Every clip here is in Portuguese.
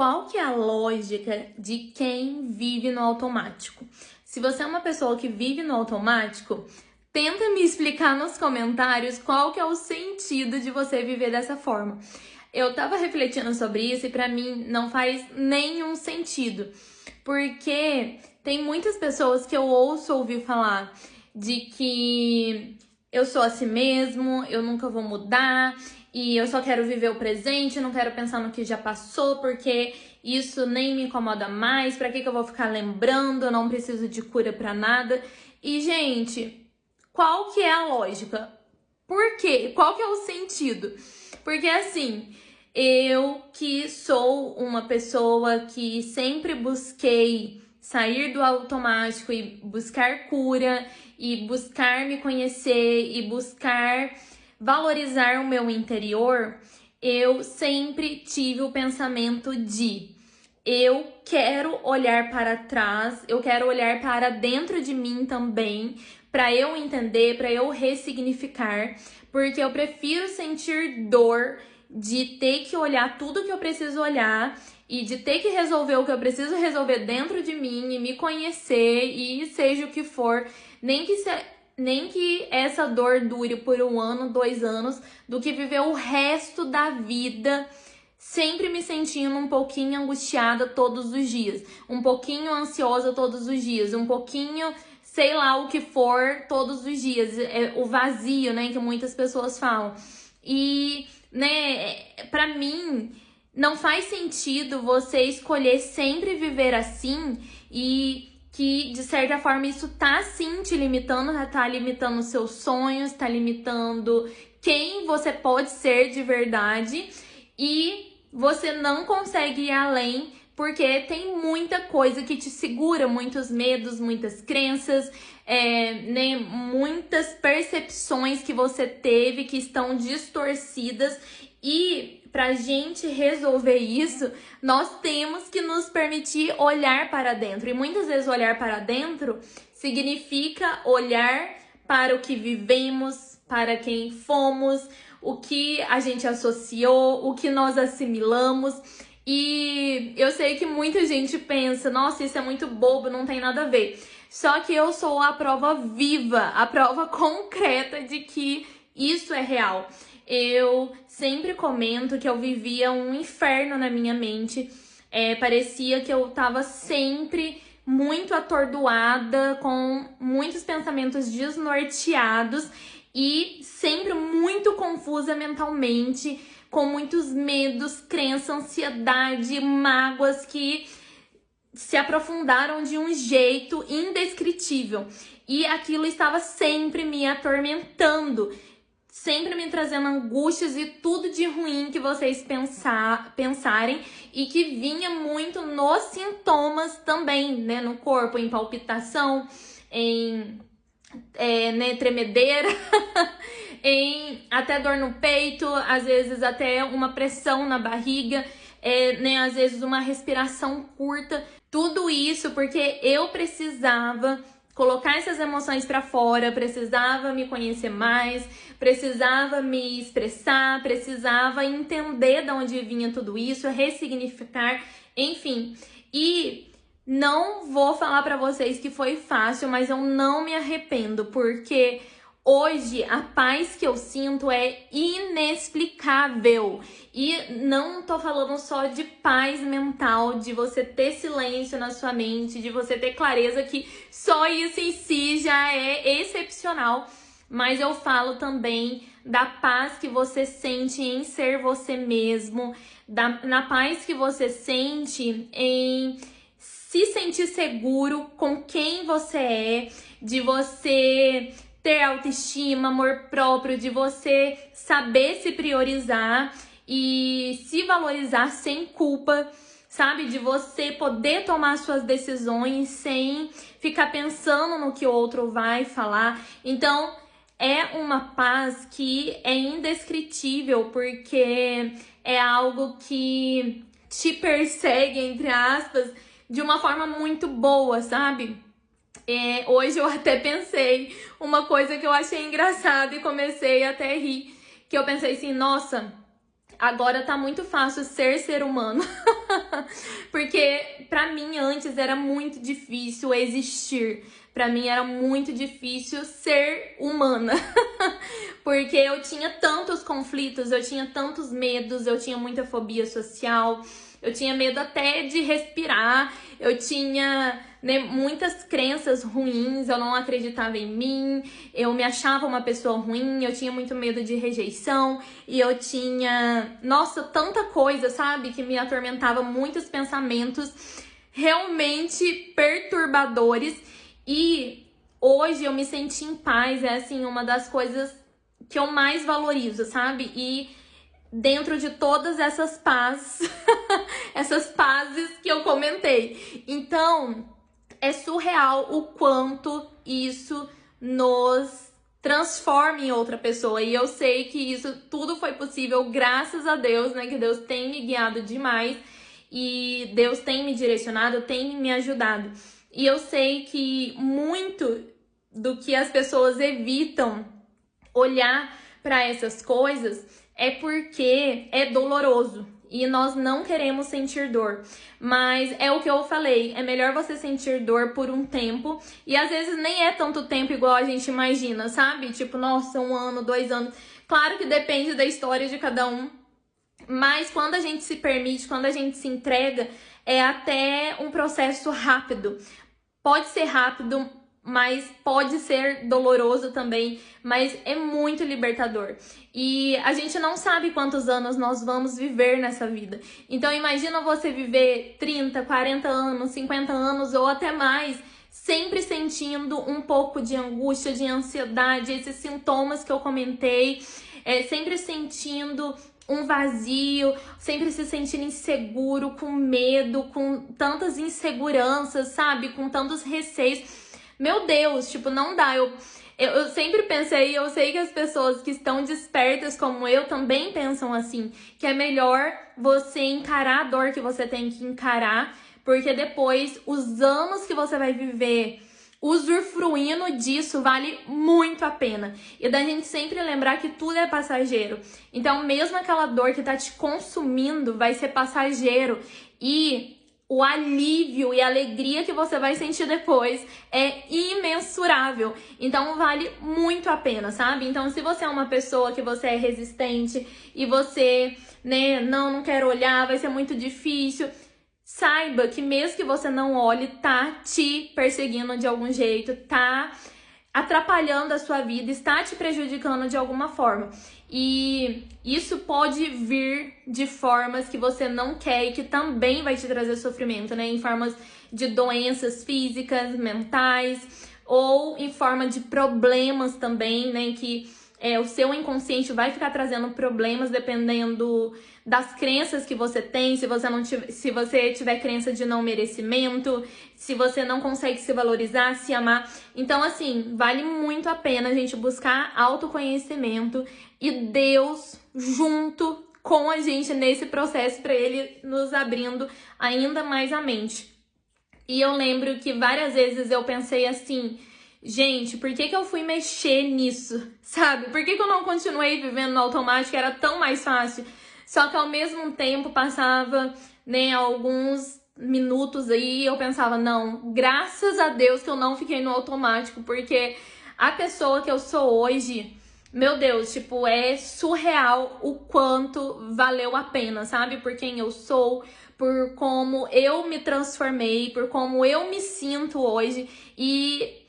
Qual que é a lógica de quem vive no automático? Se você é uma pessoa que vive no automático, tenta me explicar nos comentários qual que é o sentido de você viver dessa forma. Eu tava refletindo sobre isso e pra mim não faz nenhum sentido, porque tem muitas pessoas que eu ouço ouvir falar de que eu sou assim mesmo, eu nunca vou mudar e eu só quero viver o presente, não quero pensar no que já passou porque isso nem me incomoda mais, pra que eu vou ficar lembrando, eu não preciso de cura pra nada. E, gente, qual que é a lógica? Por quê? Qual que é o sentido? Porque assim, eu que sou uma pessoa que sempre busquei sair do automático e buscar cura e buscar me conhecer e buscar valorizar o meu interior, eu sempre tive o pensamento de eu quero olhar para trás, eu quero olhar para dentro de mim também, para eu entender, para eu ressignificar, porque eu prefiro sentir dor de ter que olhar tudo que eu preciso olhar e de ter que resolver o que eu preciso resolver dentro de mim e me conhecer e seja o que for, nem que essa dor dure por 1 ano, 2 anos, do que viver o resto da vida sempre me sentindo um pouquinho angustiada todos os dias, um pouquinho ansiosa todos os dias, um pouquinho, sei lá o que for, todos os dias. É o vazio, né, que muitas pessoas falam. E, né, pra mim, não faz sentido você escolher sempre viver assim e que, de certa forma, isso tá sim te limitando, tá limitando os seus sonhos, tá limitando quem você pode ser de verdade e você não consegue ir além porque tem muita coisa que te segura, muitos medos, muitas crenças, né, muitas percepções que você teve que estão distorcidas e pra gente resolver isso, nós temos que nos permitir olhar para dentro. E muitas vezes olhar para dentro significa olhar para o que vivemos, para quem fomos, o que a gente associou, o que nós assimilamos. E eu sei que muita gente pensa, nossa, isso é muito bobo, não tem nada a ver. Só que eu sou a prova viva, a prova concreta de que isso é real. Eu sempre comento que eu vivia um inferno na minha mente. Parecia que eu tava sempre muito atordoada, com muitos pensamentos desnorteados e sempre muito confusa mentalmente, com muitos medos, crenças, ansiedade, mágoas que se aprofundaram de um jeito indescritível. E aquilo estava sempre me atormentando, sempre me trazendo angústias e tudo de ruim que vocês pensarem e que vinha muito nos sintomas também, né, no corpo, em palpitação, em né, tremedeira, em até dor no peito, às vezes até uma pressão na barriga, né, às vezes uma respiração curta. Tudo isso porque eu precisava colocar essas emoções para fora, precisava me conhecer mais, precisava me expressar, precisava entender de onde vinha tudo isso, ressignificar, enfim. E não vou falar pra vocês que foi fácil, mas eu não me arrependo, porque hoje a paz que eu sinto é inexplicável. E não tô falando só de paz mental, de você ter silêncio na sua mente, de você ter clareza, que só isso em si já é excepcional. Mas eu falo também da paz que você sente em ser você mesmo, na paz que você sente em se sentir seguro com quem você é, de você ter autoestima, amor próprio, de você saber se priorizar e se valorizar sem culpa, sabe? De você poder tomar suas decisões sem ficar pensando no que o outro vai falar. Então, é uma paz que é indescritível, porque é algo que te persegue, entre aspas, de uma forma muito boa, sabe? Hoje eu até pensei uma coisa que eu achei engraçada e comecei até a rir, que eu pensei assim, nossa, agora tá muito fácil ser humano. porque pra mim antes era muito difícil existir. Pra mim era muito difícil ser humana. Porque eu tinha tantos conflitos, eu tinha tantos medos, eu tinha muita fobia social, eu tinha medo até de respirar, eu tinha, né, muitas crenças ruins, eu não acreditava em mim, eu me achava uma pessoa ruim, eu tinha muito medo de rejeição e eu tinha, nossa, tanta coisa, sabe, que me atormentava, muitos pensamentos realmente perturbadores. E hoje eu me senti em paz, é assim, uma das coisas que eu mais valorizo, sabe? E dentro de todas essas pazes, essas pazes que eu comentei. Então, é surreal o quanto isso nos transforma em outra pessoa. E eu sei que isso tudo foi possível graças a Deus, né? Que Deus tem me guiado demais e Deus tem me direcionado, tem me ajudado. E eu sei que muito do que as pessoas evitam olhar para essas coisas é porque é doloroso e nós não queremos sentir dor. Mas é o que eu falei, é melhor você sentir dor por um tempo e às vezes nem é tanto tempo igual a gente imagina, sabe? Tipo, nossa, 1 ano, 2 anos. Claro que depende da história de cada um, mas quando a gente se permite, quando a gente se entrega, é até um processo rápido. Pode ser rápido, mas pode ser doloroso também, mas é muito libertador. E a gente não sabe quantos anos nós vamos viver nessa vida. Então imagina você viver 30, 40 anos, 50 anos ou até mais, sempre sentindo um pouco de angústia, de ansiedade, esses sintomas que eu comentei, sempre sentindo um vazio, sempre se sentindo inseguro, com medo, com tantas inseguranças, sabe? Com tantos receios. Meu Deus, tipo, não dá. Eu sempre pensei, eu sei que as pessoas que estão despertas como eu também pensam assim, que é melhor você encarar a dor que você tem que encarar, porque depois os anos que você vai viver usufruindo disso vale muito a pena. E da gente sempre lembrar que tudo é passageiro. Então, mesmo aquela dor que tá te consumindo vai ser passageiro. E o alívio e a alegria que você vai sentir depois é imensurável. Então, vale muito a pena, sabe? Então, se você é uma pessoa que você é resistente e você, né, não quer olhar, vai ser muito difícil, saiba que mesmo que você não olhe, tá te perseguindo de algum jeito, tá atrapalhando a sua vida, está te prejudicando de alguma forma. E isso pode vir de formas que você não quer e que também vai te trazer sofrimento, né? Em formas de doenças físicas, mentais, ou em forma de problemas também, né? Que o seu inconsciente vai ficar trazendo problemas dependendo das crenças que você tem, se você tiver crença de não merecimento, se você não consegue se valorizar, se amar. Então, assim, vale muito a pena a gente buscar autoconhecimento e Deus junto com a gente nesse processo para Ele nos abrindo ainda mais a mente. E eu lembro que várias vezes eu pensei assim, gente, por que eu fui mexer nisso, sabe? Por que eu não continuei vivendo no automático? Era tão mais fácil. Só que ao mesmo tempo passava, né, alguns minutos aí eu pensava, não, graças a Deus que eu não fiquei no automático, porque a pessoa que eu sou hoje, meu Deus, tipo, é surreal o quanto valeu a pena, sabe? Por quem eu sou, por como eu me transformei, por como eu me sinto hoje. E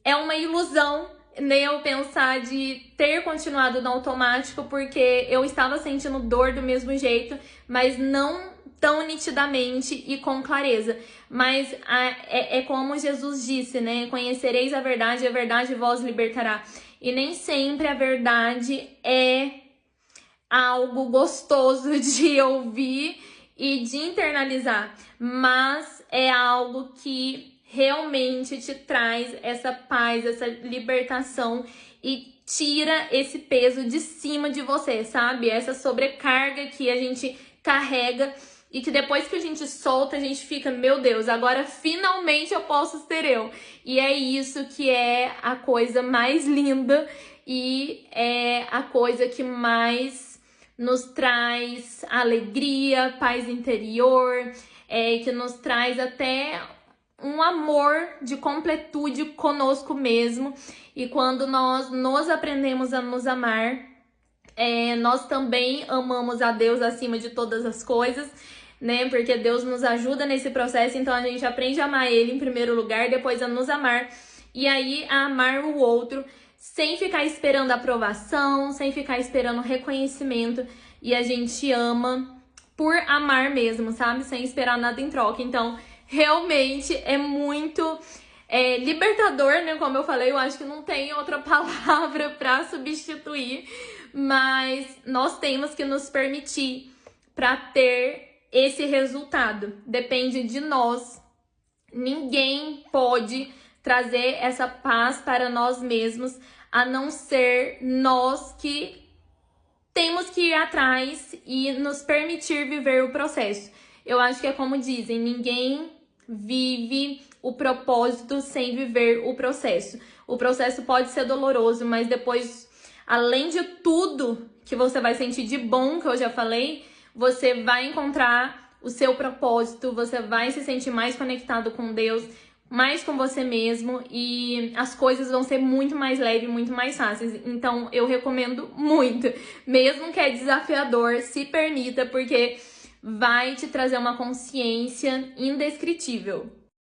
é uma ilusão, né, eu pensar de ter continuado no automático, porque eu estava sentindo dor do mesmo jeito, mas não tão nitidamente e com clareza. Mas é como Jesus disse, né? Conhecereis a verdade vos libertará. E nem sempre a verdade é algo gostoso de ouvir e de internalizar, mas é algo que realmente te traz essa paz, essa libertação e tira esse peso de cima de você, sabe? Essa sobrecarga que a gente carrega e que depois que a gente solta, a gente fica, meu Deus, agora finalmente eu posso ser eu. E é isso que é a coisa mais linda e é a coisa que mais nos traz alegria, paz interior, que nos traz até um amor de completude conosco mesmo. E quando nós nos aprendemos a nos amar, nós também amamos a Deus acima de todas as coisas, né? Porque Deus nos ajuda nesse processo, então a gente aprende a amar Ele em primeiro lugar, depois a nos amar, e aí a amar o outro, sem ficar esperando aprovação, sem ficar esperando reconhecimento, e a gente ama por amar mesmo, sabe? Sem esperar nada em troca. Então, realmente é muito libertador, né? Como eu falei, eu acho que não tem outra palavra para substituir, mas nós temos que nos permitir para ter esse resultado. Depende de nós. Ninguém pode trazer essa paz para nós mesmos, a não ser nós que temos que ir atrás e nos permitir viver o processo. Eu acho que é como dizem, ninguém vive o propósito sem viver o processo. O processo pode ser doloroso, mas depois, além de tudo que você vai sentir de bom, que eu já falei, você vai encontrar o seu propósito, você vai se sentir mais conectado com Deus, mais com você mesmo, e as coisas vão ser muito mais leves, muito mais fáceis. Então eu recomendo muito, mesmo que é desafiador, se permita, porque vai te trazer uma consciência indescritível.